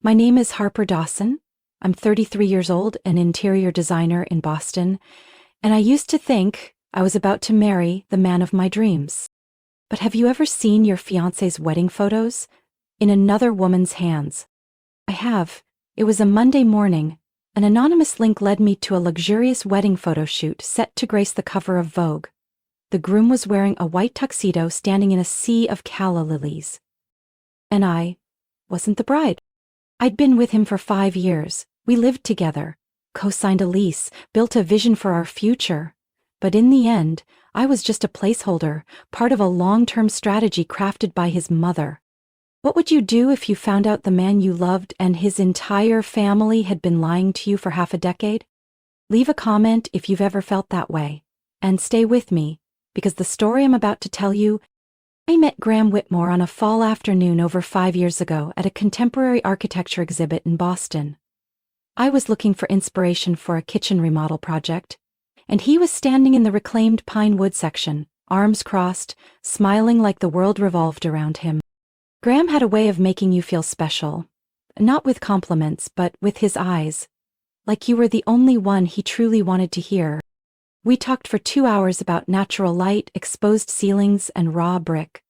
My name is Harper Dawson. I'm 33 years old, an interior designer in Boston, and I used to think I was about to marry the man of my dreams. But have you ever seen your fiancé's wedding photos? In another woman's hands. I have. It was a Monday morning. An anonymous link led me to a luxurious wedding photo shoot set to grace the cover of Vogue. The groom was wearing a white tuxedo standing in a sea of calla lilies. And I wasn't the bride. I'd been with him for 5 years. We lived together, co-signed a lease, built a vision for our future. But in the end, I was just a placeholder, part of a long-term strategy crafted by his mother. What would you do if you found out the man you loved and his entire family had been lying to you for half a decade? Leave a comment if you've ever felt that way. And stay with me, because the story I'm about to tell you, I met Graham Whitmore on a fall afternoon over 5 years ago at a contemporary architecture exhibit in Boston. I was looking for inspiration for a kitchen remodel project, and he was standing in the reclaimed pine wood section, arms crossed, smiling like the world revolved around him. Graham had a way of making you feel special, not with compliments, but with his eyes, like you were the only one he truly wanted to hear. We talked for 2 hours about natural light, exposed ceilings, and raw brick.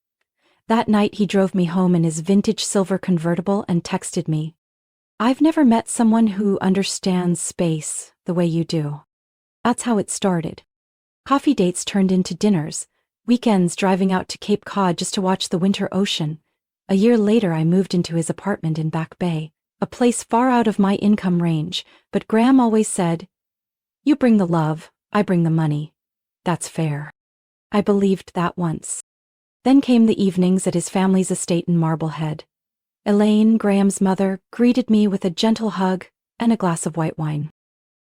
That night he drove me home in his vintage silver convertible and texted me, "I've never met someone who understands space the way you do." That's how it started. Coffee dates turned into dinners, weekends driving out to Cape Cod just to watch the winter ocean. A year later I moved into his apartment in Back Bay, a place far out of my income range, but Graham always said, "You bring the love, I bring the money. That's fair." I believed that once. Then came the evenings at his family's estate in Marblehead. Elaine, Graham's mother, greeted me with a gentle hug and a glass of white wine.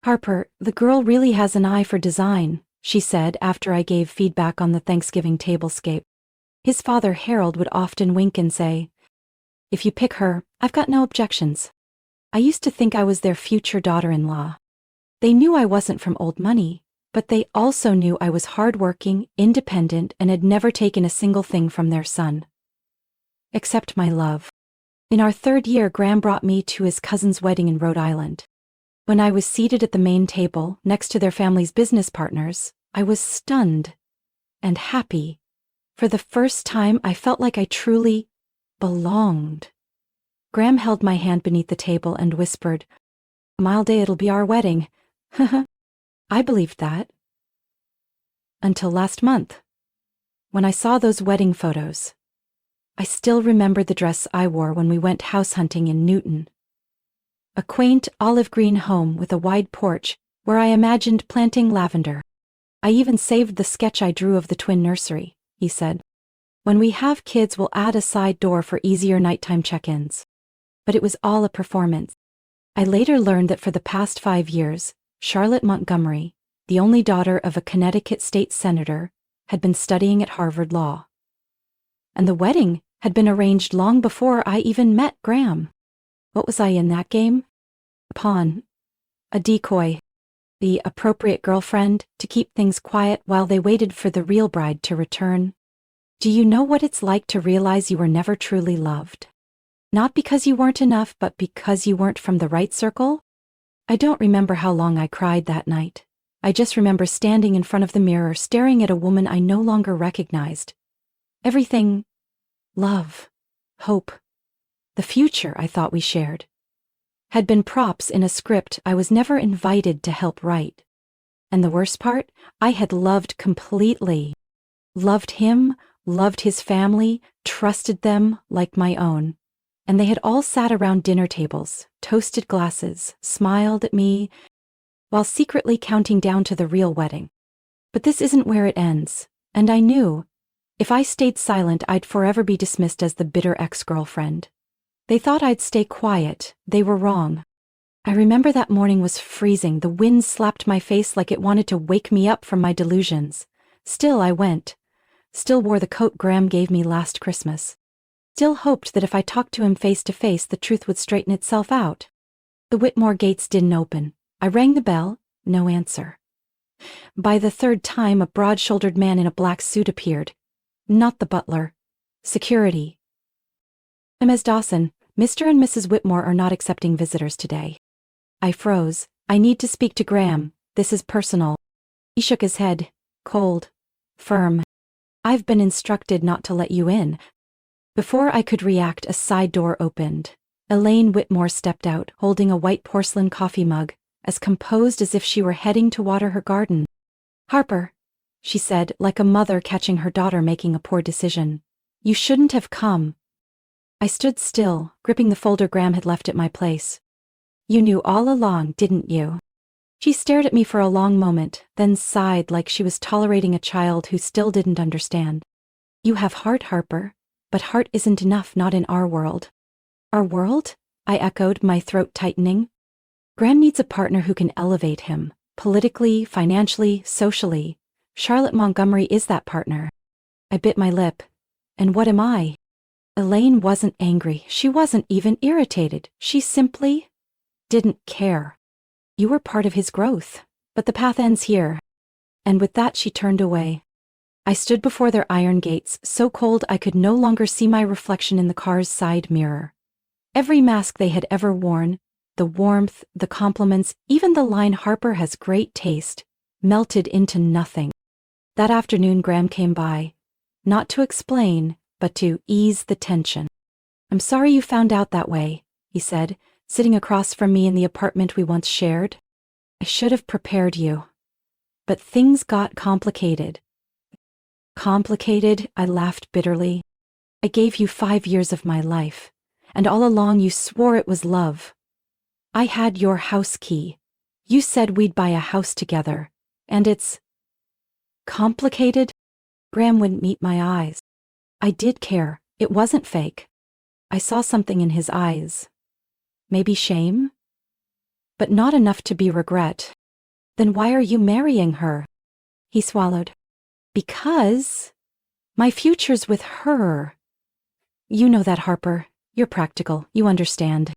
"Harper, the girl really has an eye for design," she said after I gave feedback on the Thanksgiving tablescape. His father, Harold, would often wink and say, "If you pick her, I've got no objections." I used to think I was their future daughter-in-law. They knew I wasn't from old money, but they also knew I was hardworking, independent, and had never taken a single thing from their son. Except my love. In our 3rd year, Graham brought me to his cousin's wedding in Rhode Island. When I was seated at the main table, next to their family's business partners, I was stunned and happy. For the first time, I felt like I truly belonged. Graham held my hand beneath the table and whispered, "Mile day it'll be our wedding." I believed that. Until last month, when I saw those wedding photos. I still remember the dress I wore when we went house hunting in Newton. A quaint olive green home with a wide porch where I imagined planting lavender. "I even saved the sketch I drew of the twin nursery," he said. "When we have kids, we'll add a side door for easier nighttime check-ins." But it was all a performance. I later learned that for the past 5 years, Charlotte Montgomery, the only daughter of a Connecticut state senator, had been studying at Harvard Law. And the wedding had been arranged long before I even met Graham. What was I in that game? A pawn. A decoy. The appropriate girlfriend to keep things quiet while they waited for the real bride to return. Do you know what it's like to realize you were never truly loved? Not because you weren't enough, but because you weren't from the right circle? I don't remember how long I cried that night. I just remember standing in front of the mirror, staring at a woman I no longer recognized. Everything, love, hope, the future I thought we shared, had been props in a script I was never invited to help write. And the worst part, I had loved completely. Loved him, loved his family, trusted them like my own. And they had all sat around dinner tables, toasted glasses, smiled at me, while secretly counting down to the real wedding. But this isn't where it ends, and I knew, if I stayed silent, I'd forever be dismissed as the bitter ex-girlfriend. They thought I'd stay quiet. They were wrong. I remember that morning was freezing. The wind slapped my face like it wanted to wake me up from my delusions. Still, I went. Still wore the coat Graham gave me last Christmas. Still hoped that if I talked to him face to face, the truth would straighten itself out. The Whitmore gates didn't open. I rang the bell, no answer. By the 3rd time, a broad-shouldered man in a black suit appeared. Not the butler. Security. "Ms. Dawson, Mr. and Mrs. Whitmore are not accepting visitors today. I froze. I need to speak to Graham. This is personal. He shook his head. Cold. Firm. I've been instructed not to let you in. Before I could react, a side door opened. Elaine Whitmore stepped out, holding a white porcelain coffee mug, as composed as if she were heading to water her garden. Harper, she said, like a mother catching her daughter making a poor decision. You shouldn't have come. I stood still, gripping the folder Graham had left at my place. You knew all along, didn't you? She stared at me for a long moment, then sighed like she was tolerating a child who still didn't understand. You have heart, Harper, but heart isn't enough, not in our world. Our world? I echoed, my throat tightening. Graham needs a partner who can elevate him, politically, financially, socially. Charlotte Montgomery is that partner. I bit my lip. And what am I? Elaine wasn't angry. She wasn't even irritated. She simply didn't care. You were part of his growth, but the path ends here. And with that she turned away. I stood before their iron gates, so cold I could no longer see my reflection in the car's side mirror. Every mask they had ever worn, the warmth, the compliments, even the line "Harper has great taste," melted into nothing. That afternoon Graham came by, not to explain, but to ease the tension. I'm sorry you found out that way, he said, sitting across from me in the apartment we once shared. I should have prepared you. But things got complicated. Complicated? I laughed bitterly. I gave you 5 years of my life, and all along you swore it was love. I had your house key. You said we'd buy a house together, and it's complicated? Graham wouldn't meet my eyes. I did care. It wasn't fake. I saw something in his eyes. Maybe shame? But not enough to be regret. Then why are you marrying her? He swallowed. Because my future's with her. You know that, Harper. You're practical. You understand.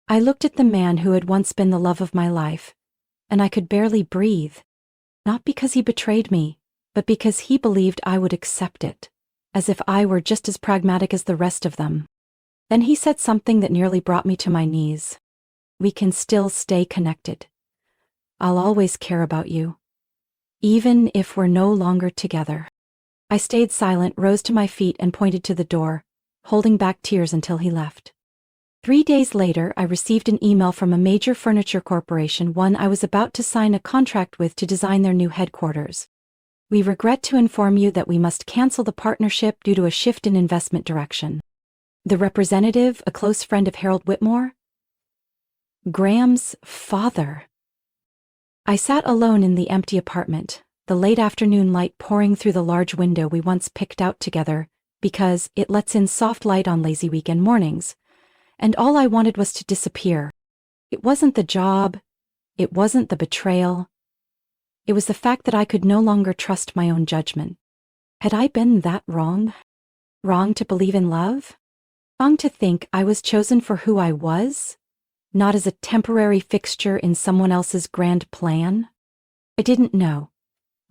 I looked at the man who had once been the love of my life, and I could barely breathe. Not because he betrayed me, but because he believed I would accept it, as if I were just as pragmatic as the rest of them. Then he said something that nearly brought me to my knees. We can still stay connected. I'll always care about you, even if we're no longer together. I stayed silent, rose to my feet, and pointed to the door, holding back tears until he left. 3 days later, I received an email from a major furniture corporation, one I was about to sign a contract with to design their new headquarters. We regret to inform you that we must cancel the partnership due to a shift in investment direction. The representative, a close friend of Harold Whitmore? Graham's father. I sat alone in the empty apartment, the late afternoon light pouring through the large window we once picked out together because it lets in soft light on lazy weekend mornings, and all I wanted was to disappear. It wasn't the job, it wasn't the betrayal. It was the fact that I could no longer trust my own judgment. Had I been that wrong? Wrong to believe in love? Wrong to think I was chosen for who I was, not as a temporary fixture in someone else's grand plan? I didn't know.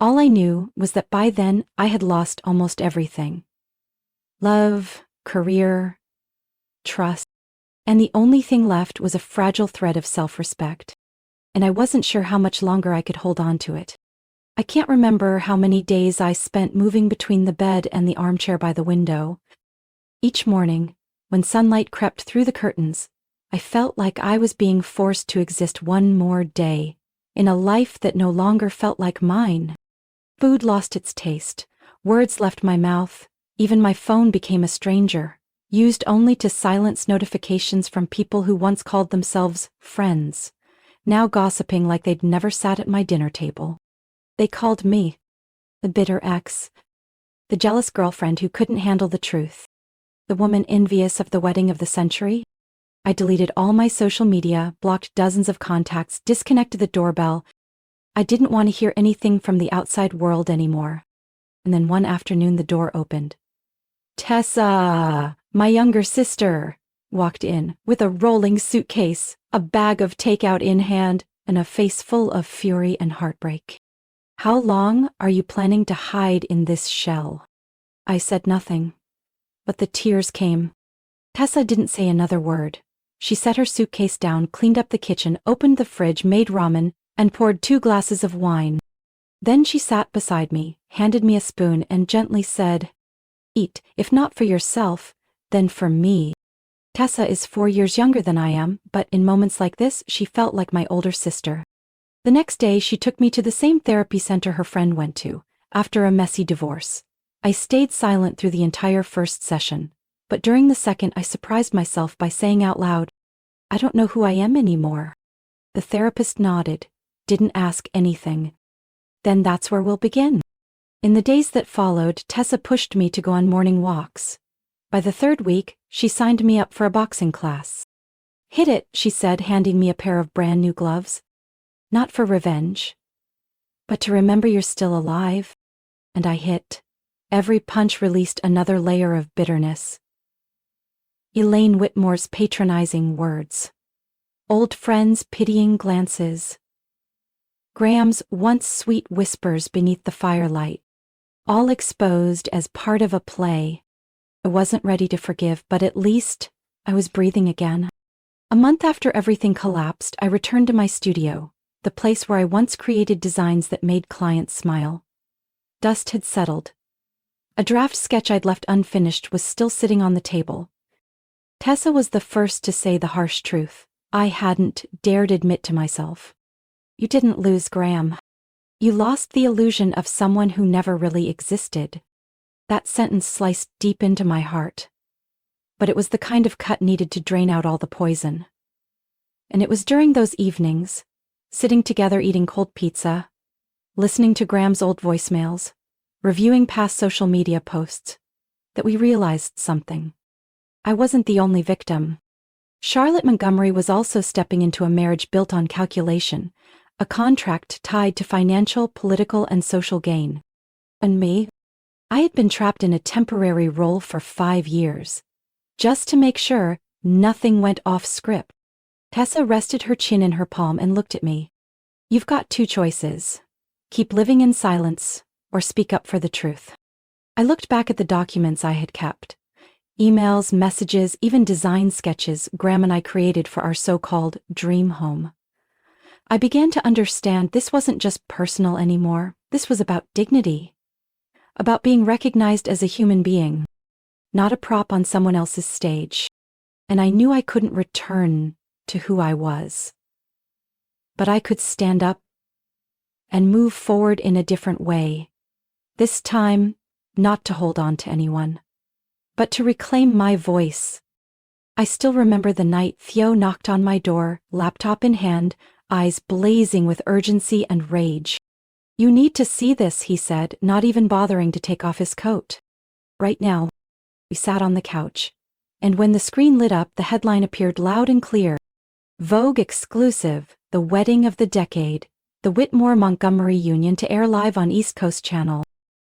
All I knew was that by then I had lost almost everything. Love, career, trust, and the only thing left was a fragile thread of self-respect. And I wasn't sure how much longer I could hold on to it. I can't remember how many days I spent moving between the bed and the armchair by the window. Each morning, when sunlight crept through the curtains, I felt like I was being forced to exist one more day, in a life that no longer felt like mine. Food lost its taste, words left my mouth, even my phone became a stranger, used only to silence notifications from people who once called themselves friends, now gossiping like they'd never sat at my dinner table. They called me the bitter ex, the jealous girlfriend who couldn't handle the truth, the woman envious of the wedding of the century. I deleted all my social media, blocked dozens of contacts, disconnected the doorbell. I didn't want to hear anything from the outside world anymore. And then one afternoon the door opened. Tessa, my younger sister, walked in with a rolling suitcase, a bag of takeout in hand, and a face full of fury and heartbreak. How long are you planning to hide in this shell? I said nothing, but the tears came. Tessa didn't say another word. She set her suitcase down, cleaned up the kitchen, opened the fridge, made ramen, and poured 2 glasses of wine. Then she sat beside me, handed me a spoon, and gently said, "Eat, if not for yourself, then for me." Tessa is 4 years younger than I am, but in moments like this, she felt like my older sister. The next day, she took me to the same therapy center her friend went to, after a messy divorce. I stayed silent through the entire first session, but during the second, I surprised myself by saying out loud, "I don't know who I am anymore." The therapist nodded, didn't ask anything. "Then that's where we'll begin." In the days that followed, Tessa pushed me to go on morning walks. By the 3rd week, she signed me up for a boxing class. "Hit it," she said, handing me a pair of brand new gloves. "Not for revenge, but to remember you're still alive." And I hit. Every punch released another layer of bitterness. Elaine Whitmore's patronizing words. Old friends' pitying glances. Graham's once sweet whispers beneath the firelight. All exposed as part of a play. I wasn't ready to forgive, but at least I was breathing again. A month after everything collapsed, I returned to my studio, the place where I once created designs that made clients smile. Dust had settled. A draft sketch I'd left unfinished was still sitting on the table. Tessa was the first to say the harsh truth. I hadn't dared admit to myself. "You didn't lose Graham. You lost the illusion of someone who never really existed." That sentence sliced deep into my heart. But it was the kind of cut needed to drain out all the poison. And it was during those evenings, sitting together eating cold pizza, listening to Graham's old voicemails, reviewing past social media posts, that we realized something. I wasn't the only victim. Charlotte Montgomery was also stepping into a marriage built on calculation, a contract tied to financial, political, and social gain. And me? I had been trapped in a temporary role for 5 years, just to make sure nothing went off script. Tessa rested her chin in her palm and looked at me. "You've got 2 choices. Keep living in silence, or speak up for the truth." I looked back at the documents I had kept. Emails, messages, even design sketches Graham and I created for our so-called dream home. I began to understand this wasn't just personal anymore. This was about dignity. About being recognized as a human being, not a prop on someone else's stage. And I knew I couldn't return to who I was. But I could stand up and move forward in a different way. This time, not to hold on to anyone, but to reclaim my voice. I still remember the night Theo knocked on my door, laptop in hand, eyes blazing with urgency and rage. "You need to see this," he said, not even bothering to take off his coat. "Right now." We sat on the couch, and when the screen lit up, the headline appeared loud and clear. Vogue exclusive, "The Wedding of the Decade, the Whitmore-Montgomery Union to air live on East Coast Channel."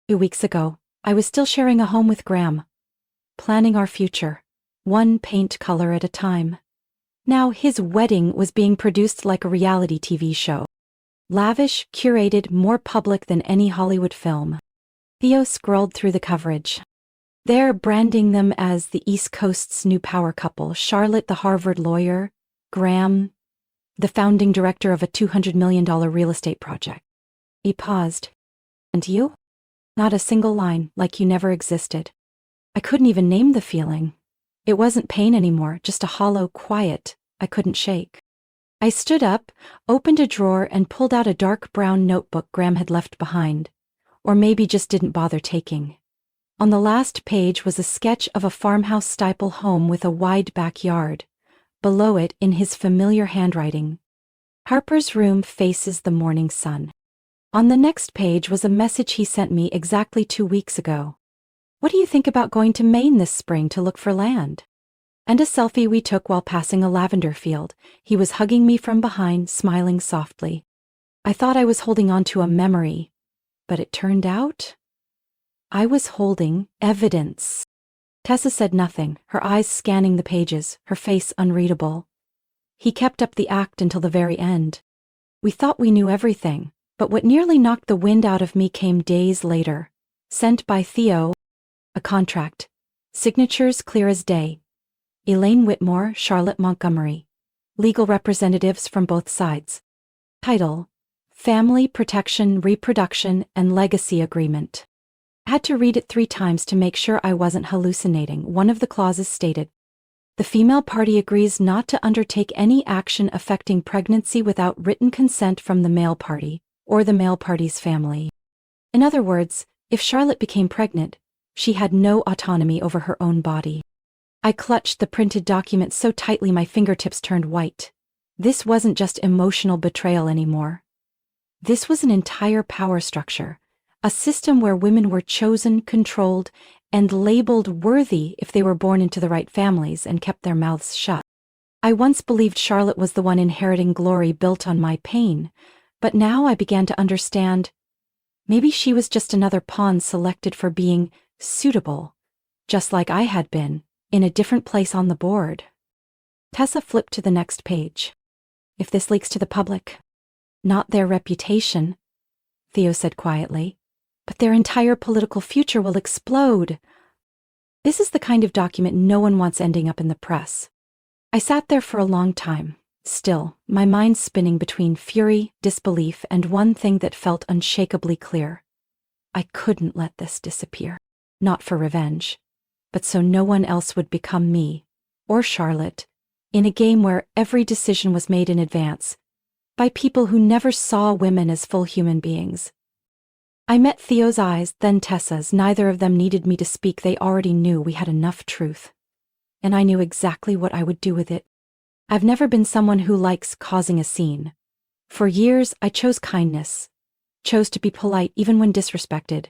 2 weeks ago, I was still sharing a home with Graham, planning our future, one paint color at a time. Now his wedding was being produced like a reality TV show. Lavish, curated, more public than any Hollywood film. Theo scrolled through the coverage. They're branding them as the East Coast's new power couple, Charlotte the Harvard lawyer, Graham, the founding director of a $200 million real estate project. He paused. "And you?" Not a single line, like you never existed. I couldn't even name the feeling. It wasn't pain anymore, just a hollow quiet I couldn't shake. I stood up, opened a drawer, and pulled out a dark brown notebook Graham had left behind, or maybe just didn't bother taking. On the last page was a sketch of a farmhouse-style home with a wide backyard. Below it, in his familiar handwriting, "Harper's room faces the morning sun." On the next page was a message he sent me exactly 2 weeks ago. "What do you think about going to Maine this spring to look for land?" And a selfie we took while passing a lavender field. He was hugging me from behind, smiling softly. I thought I was holding on to a memory, but it turned out I was holding evidence. Tessa said nothing, her eyes scanning the pages, her face unreadable. He kept up the act until the very end. We thought we knew everything, but what nearly knocked the wind out of me came days later. Sent by Theo. A contract. Signatures clear as day. Elaine Whitmore, Charlotte Montgomery. Legal representatives from both sides. Title: Family Protection, Reproduction, and Legacy Agreement. I had to read it 3 times to make sure I wasn't hallucinating. One of the clauses stated, "The female party agrees not to undertake any action affecting pregnancy without written consent from the male party, or the male party's family." In other words, if Charlotte became pregnant, she had no autonomy over her own body. I clutched the printed document so tightly my fingertips turned white. This wasn't just emotional betrayal anymore. This was an entire power structure, a system where women were chosen, controlled, and labeled worthy if they were born into the right families and kept their mouths shut. I once believed Charlotte was the one inheriting glory built on my pain, but now I began to understand maybe she was just another pawn selected for being suitable, just like I had been, in a different place on the board. Tessa flipped to the next page. "If this leaks to the public, not their reputation," Theo said quietly, "but their entire political future will explode." This is the kind of document no one wants ending up in the press. I sat there for a long time, still, my mind spinning between fury, disbelief, and one thing that felt unshakably clear. I couldn't let this disappear. Not for revenge, but so no one else would become me, or Charlotte, in a game where every decision was made in advance, by people who never saw women as full human beings. I met Theo's eyes, then Tessa's. Neither of them needed me to speak. They already knew we had enough truth. And I knew exactly what I would do with it. I've never been someone who likes causing a scene. For years, I chose kindness, chose to be polite even when disrespected.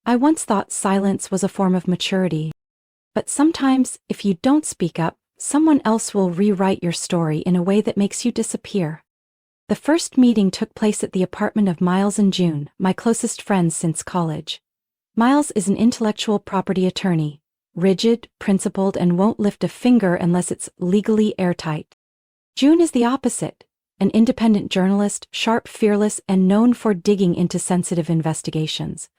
I once thought silence was a form of maturity. But sometimes, if you don't speak up, someone else will rewrite your story in a way that makes you disappear. The first meeting took place at the apartment of Miles and June, my closest friends since college. Miles is an intellectual property attorney, rigid, principled, and won't lift a finger unless it's legally airtight. June is the opposite, an independent journalist, sharp, fearless, and known for digging into sensitive investigations.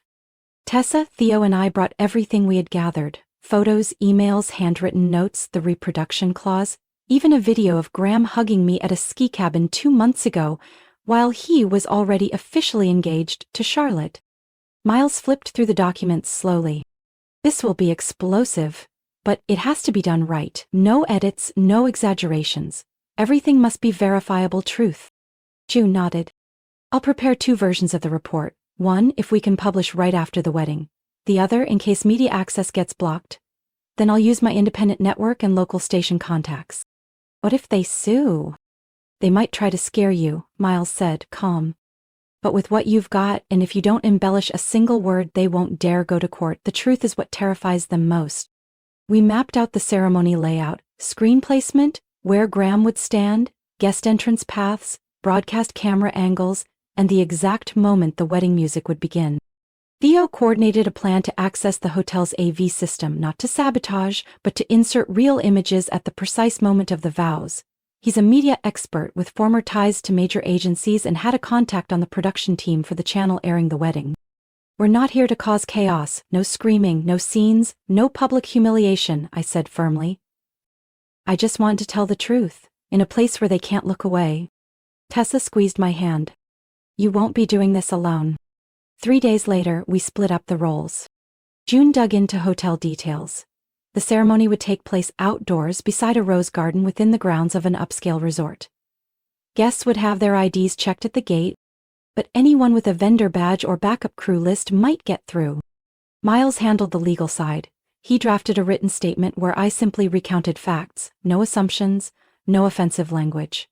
Tessa, Theo, and I brought everything we had gathered: photos, emails, handwritten notes, the reproduction clause, even a video of Graham hugging me at a ski cabin 2 months ago, while he was already officially engaged to Charlotte. Miles flipped through the documents slowly. "This will be explosive, but it has to be done right. No edits, no exaggerations. Everything must be verifiable truth." June nodded. "I'll prepare 2 versions of the report. One if we can publish right after the wedding. The other in case media access gets blocked. Then I'll use my independent network and local station contacts." "What if they sue?" "They might try to scare you," Miles said, calm. "But with what you've got, and if you don't embellish a single word, they won't dare go to court. The truth is what terrifies them most." We mapped out the ceremony layout, screen placement, where Graham would stand, guest entrance paths, broadcast camera angles, and the exact moment the wedding music would begin. Theo coordinated a plan to access the hotel's AV system, not to sabotage, but to insert real images at the precise moment of the vows. He's a media expert with former ties to major agencies and had a contact on the production team for the channel airing the wedding. "We're not here to cause chaos, no screaming, no scenes, no public humiliation," I said firmly. "I just want to tell the truth, in a place where they can't look away." Tessa squeezed my hand. "You won't be doing this alone." 3 days later, we split up the roles. June dug into hotel details. The ceremony would take place outdoors beside a rose garden within the grounds of an upscale resort. Guests would have their IDs checked at the gate, but anyone with a vendor badge or backup crew list might get through. Miles handled the legal side. He drafted a written statement where I simply recounted facts, no assumptions, no offensive language.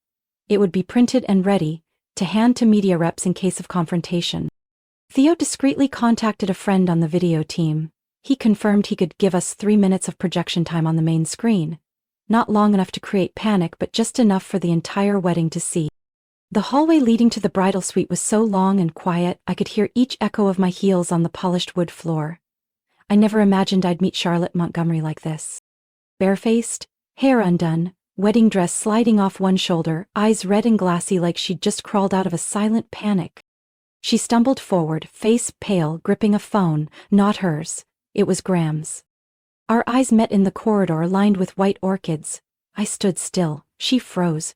It would be printed and ready to hand to media reps in case of confrontation. Theo discreetly contacted a friend on the video team. He confirmed he could give us 3 minutes of projection time on the main screen. Not long enough to create panic, but just enough for the entire wedding to see. The hallway leading to the bridal suite was so long and quiet, I could hear each echo of my heels on the polished wood floor. I never imagined I'd meet Charlotte Montgomery like this. Barefaced, hair undone, wedding dress sliding off one shoulder, eyes red and glassy like she'd just crawled out of a silent panic. She stumbled forward, face pale, gripping a phone, not hers. It was Graham's. Our eyes met in the corridor lined with white orchids. I stood still, she froze.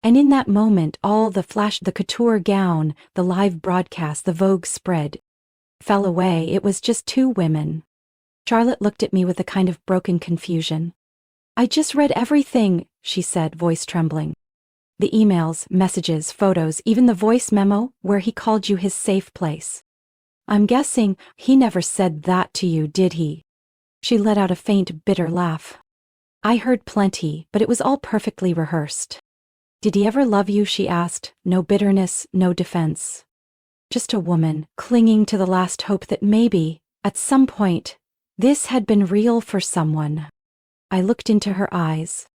And in that moment, all the flash, the couture gown, the live broadcast, the Vogue spread, fell away. It was just two women. Charlotte looked at me with a kind of broken confusion. I just read everything, she said, voice trembling. The emails, messages, photos, even the voice memo where he called you his safe place. I'm guessing he never said that to you, did he? She let out a faint, bitter laugh. I heard plenty, but it was all perfectly rehearsed. Did he ever love you? She asked. No bitterness, no defense. Just a woman, clinging to the last hope that maybe, at some point, this had been real for someone. I looked into her eyes.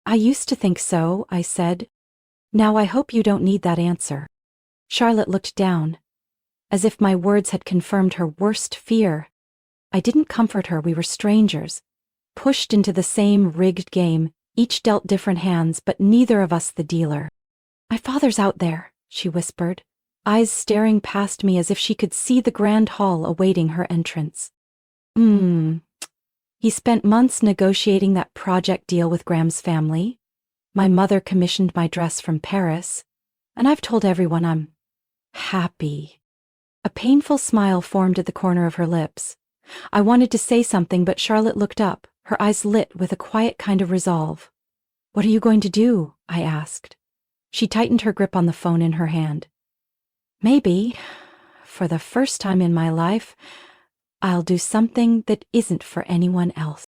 I used to think so, I said. Now I hope you don't need that answer. Charlotte looked down, as if my words had confirmed her worst fear. I didn't comfort her, we were strangers, pushed into the same rigged game, each dealt different hands, but neither of us the dealer. My father's out there, she whispered, eyes staring past me as if she could see the grand hall awaiting her entrance. He spent months negotiating that project deal with Graham's family. My mother commissioned my dress from Paris, and I've told everyone I'm happy. A painful smile formed at the corner of her lips. I wanted to say something, but Charlotte looked up, her eyes lit with a quiet kind of resolve. What are you going to do? I asked. She tightened her grip on the phone in her hand. Maybe, for the first time in my life, I'll do something that isn't for anyone else.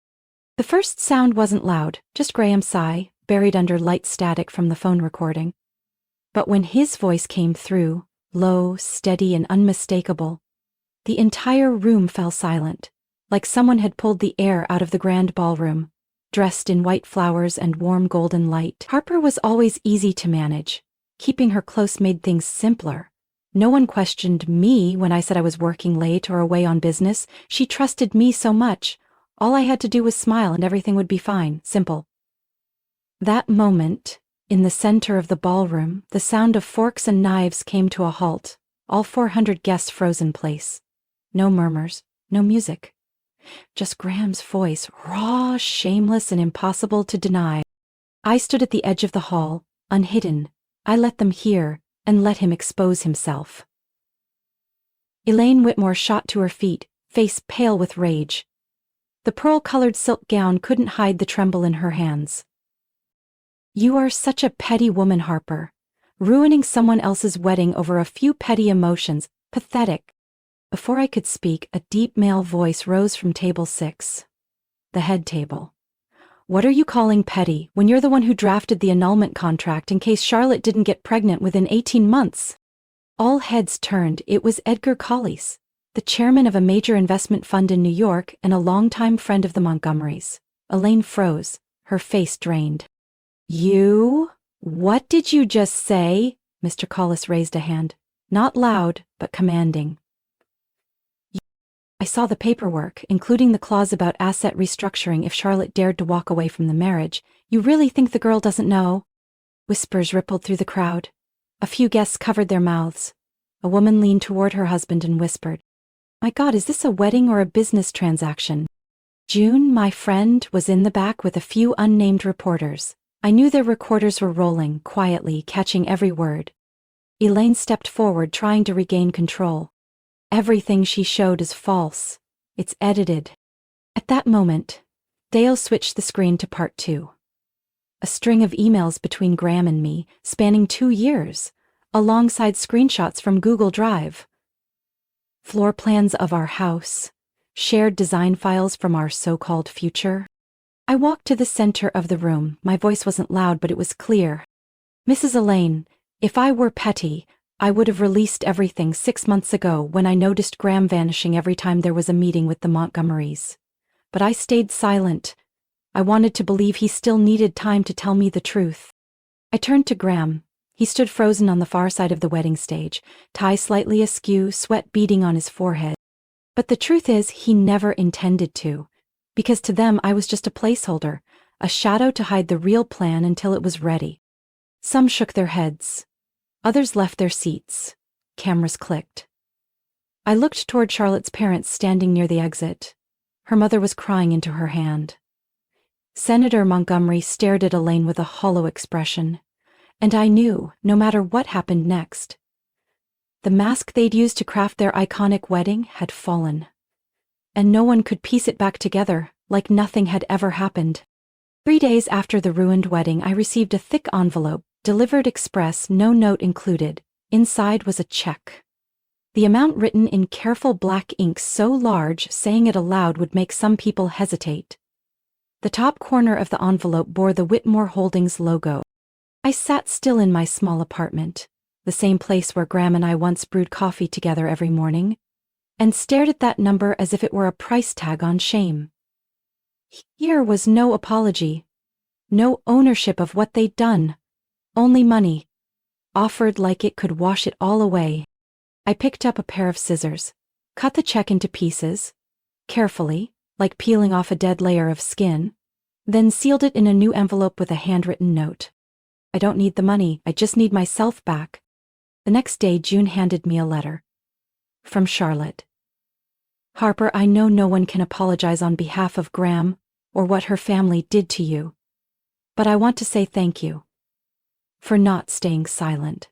The first sound wasn't loud, just Graham's sigh, buried under light static from the phone recording. But when his voice came through, low, steady, and unmistakable, the entire room fell silent, like someone had pulled the air out of the grand ballroom, dressed in white flowers and warm golden light. Harper was always easy to manage. Keeping her close made things simpler. No one questioned me when I said I was working late or away on business. She trusted me so much. All I had to do was smile and everything would be fine, simple. That moment, in the center of the ballroom, the sound of forks and knives came to a halt, all 400 guests froze in place. No murmurs, no music. Just Graham's voice, raw, shameless, and impossible to deny. I stood at the edge of the hall, unhidden. I let them hear, and let him expose himself. Elaine Whitmore shot to her feet, face pale with rage. The pearl-colored silk gown couldn't hide the tremble in her hands. You are such a petty woman, Harper. Ruining someone else's wedding over a few petty emotions. Pathetic. Before I could speak, a deep male voice rose from table 6. The head table. What are you calling petty when you're the one who drafted the annulment contract in case Charlotte didn't get pregnant within 18 months? All heads turned. It was Edgar Collies, the chairman of a major investment fund in New York and a longtime friend of the Montgomerys. Elaine froze, her face drained. You? What did you just say? Mr. Collis raised a hand. Not loud, but commanding. I saw the paperwork, including the clause about asset restructuring if Charlotte dared to walk away from the marriage. You really think the girl doesn't know? Whispers rippled through the crowd. A few guests covered their mouths. A woman leaned toward her husband and whispered, My God, is this a wedding or a business transaction? June, my friend, was in the back with a few unnamed reporters. I knew their recorders were rolling, quietly, catching every word. Elaine stepped forward, trying to regain control. Everything she showed is false. It's edited. At that moment, Dale switched the screen to part 2. A string of emails between Graham and me, spanning 2 years, alongside screenshots from Google Drive. Floor plans of our house, shared design files from our so-called future. I walked to the center of the room. My voice wasn't loud, but it was clear. Mrs. Elaine, if I were petty, I would have released everything 6 months ago when I noticed Graham vanishing every time there was a meeting with the Montgomerys. But I stayed silent. I wanted to believe he still needed time to tell me the truth. I turned to Graham. He stood frozen on the far side of the wedding stage, tie slightly askew, sweat beading on his forehead. But the truth is, he never intended to, because to them I was just a placeholder, a shadow to hide the real plan until it was ready. Some shook their heads. Others left their seats. Cameras clicked. I looked toward Charlotte's parents standing near the exit. Her mother was crying into her hand. Senator Montgomery stared at Elaine with a hollow expression, and I knew, no matter what happened next, the mask they'd used to craft their iconic wedding had fallen. And no one could piece it back together, like nothing had ever happened. 3 days after the ruined wedding, I received a thick envelope, delivered express, no note included. Inside was a check. The amount written in careful black ink so large saying it aloud would make some people hesitate. The top corner of the envelope bore the Whitmore Holdings logo. I sat still in my small apartment, the same place where Graham and I once brewed coffee together every morning, and stared at that number as if it were a price tag on shame. Here was no apology, no ownership of what they'd done, only money, offered like it could wash it all away. I picked up a pair of scissors, cut the check into pieces, carefully, like peeling off a dead layer of skin, then sealed it in a new envelope with a handwritten note. I don't need the money, I just need myself back. The next day, June handed me a letter. From Charlotte. Harper, I know no one can apologize on behalf of Graham or what her family did to you, but I want to say thank you for not staying silent.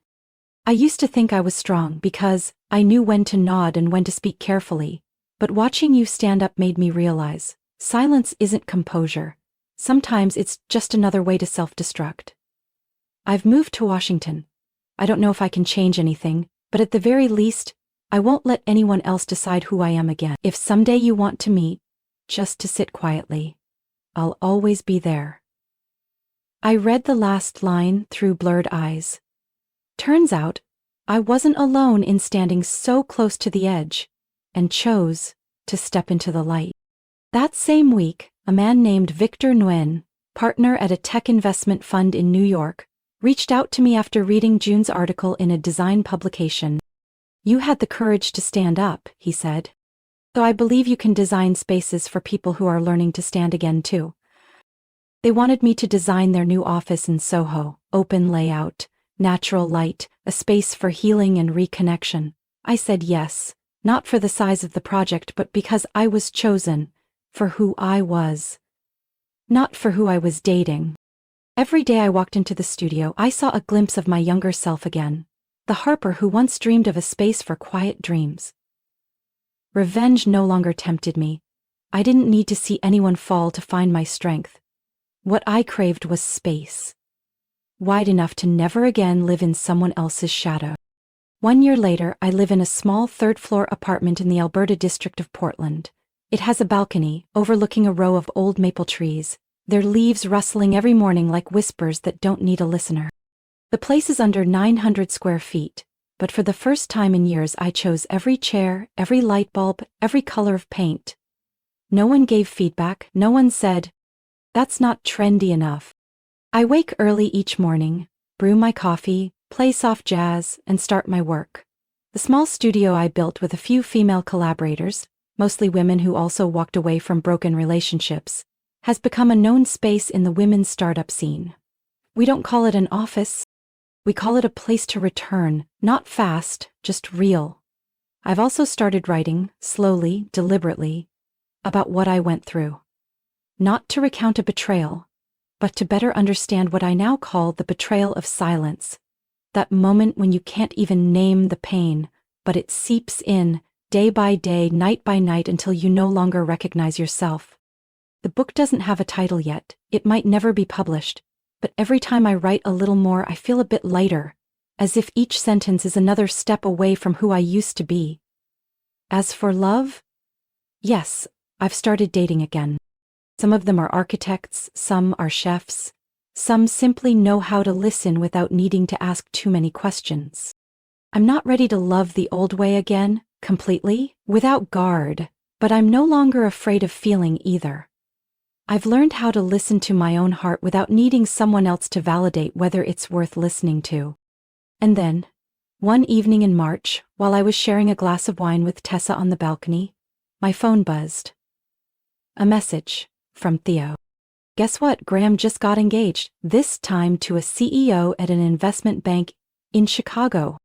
I used to think I was strong because I knew when to nod and when to speak carefully, but watching you stand up made me realize silence isn't composure. Sometimes it's just another way to self-destruct. I've moved to Washington. I don't know if I can change anything, but at the very least, I won't let anyone else decide who I am again. If someday you want to meet, just to sit quietly, I'll always be there. I read the last line through blurred eyes. Turns out, I wasn't alone in standing so close to the edge, and chose to step into the light. That same week, a man named Victor Nguyen, partner at a tech investment fund in New York, reached out to me after reading June's article in a design publication. You had the courage to stand up, he said. So I believe you can design spaces for people who are learning to stand again too. They wanted me to design their new office in Soho, open layout, natural light, a space for healing and reconnection. I said yes, not for the size of the project but because I was chosen, for who I was. Not for who I was dating. Every day I walked into the studio, I saw a glimpse of my younger self again, the Harper who once dreamed of a space for quiet dreams. Revenge no longer tempted me. I didn't need to see anyone fall to find my strength. What I craved was space. Wide enough to never again live in someone else's shadow. 1 year later, I live in a small third-floor apartment in the Alberta district of Portland. It has a balcony overlooking a row of old maple trees, their leaves rustling every morning like whispers that don't need a listener. The place is under 900 square feet, but for the first time in years I chose every chair, every light bulb, every color of paint. No one gave feedback, no one said, "That's not trendy enough." I wake early each morning, brew my coffee, play soft jazz, and start my work. The small studio I built with a few female collaborators, mostly women who also walked away from broken relationships, has become a known space in the women's startup scene. We don't call it an office. We call it a place to return, not fast, just real. I've also started writing, slowly, deliberately, about what I went through. Not to recount a betrayal, but to better understand what I now call the betrayal of silence. That moment when you can't even name the pain, but it seeps in, day by day, night by night, until you no longer recognize yourself. The book doesn't have a title yet, it might never be published, but every time I write a little more I feel a bit lighter, as if each sentence is another step away from who I used to be. As for love? Yes, I've started dating again. Some of them are architects, some are chefs, some simply know how to listen without needing to ask too many questions. I'm not ready to love the old way again, completely, without guard, but I'm no longer afraid of feeling either. I've learned how to listen to my own heart without needing someone else to validate whether it's worth listening to. And then, one evening in March, while I was sharing a glass of wine with Tessa on the balcony, my phone buzzed. A message from Theo. Guess what? Graham just got engaged, this time to a CEO at an investment bank in Chicago.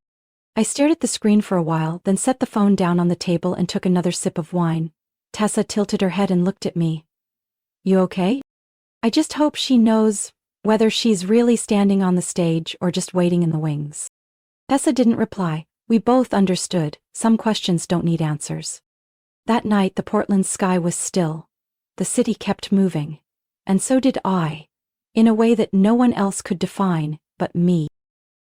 I stared at the screen for a while, then set the phone down on the table and took another sip of wine. Tessa tilted her head and looked at me. You okay? I just hope she knows whether she's really standing on the stage or just waiting in the wings. Tessa didn't reply. We both understood. Some questions don't need answers. That night, the Portland sky was still. The city kept moving. And so did I. In a way that no one else could define, but me.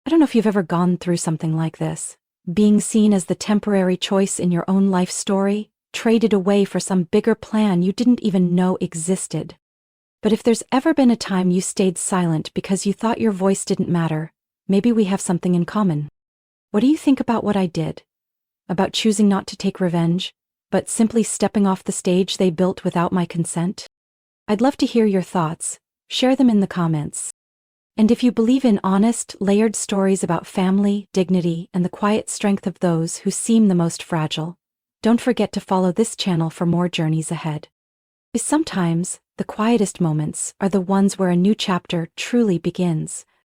I don't know if you've ever gone through something like this. Being seen as the temporary choice in your own life story, traded away for some bigger plan you didn't even know existed. But if there's ever been a time you stayed silent because you thought your voice didn't matter, maybe we have something in common. What do you think about what I did? About choosing not to take revenge, but simply stepping off the stage they built without my consent? I'd love to hear your thoughts. Share them in the comments. And if you believe in honest, layered stories about family, dignity, and the quiet strength of those who seem the most fragile, don't forget to follow this channel for more journeys ahead. Sometimes, the quietest moments are the ones where a new chapter truly begins.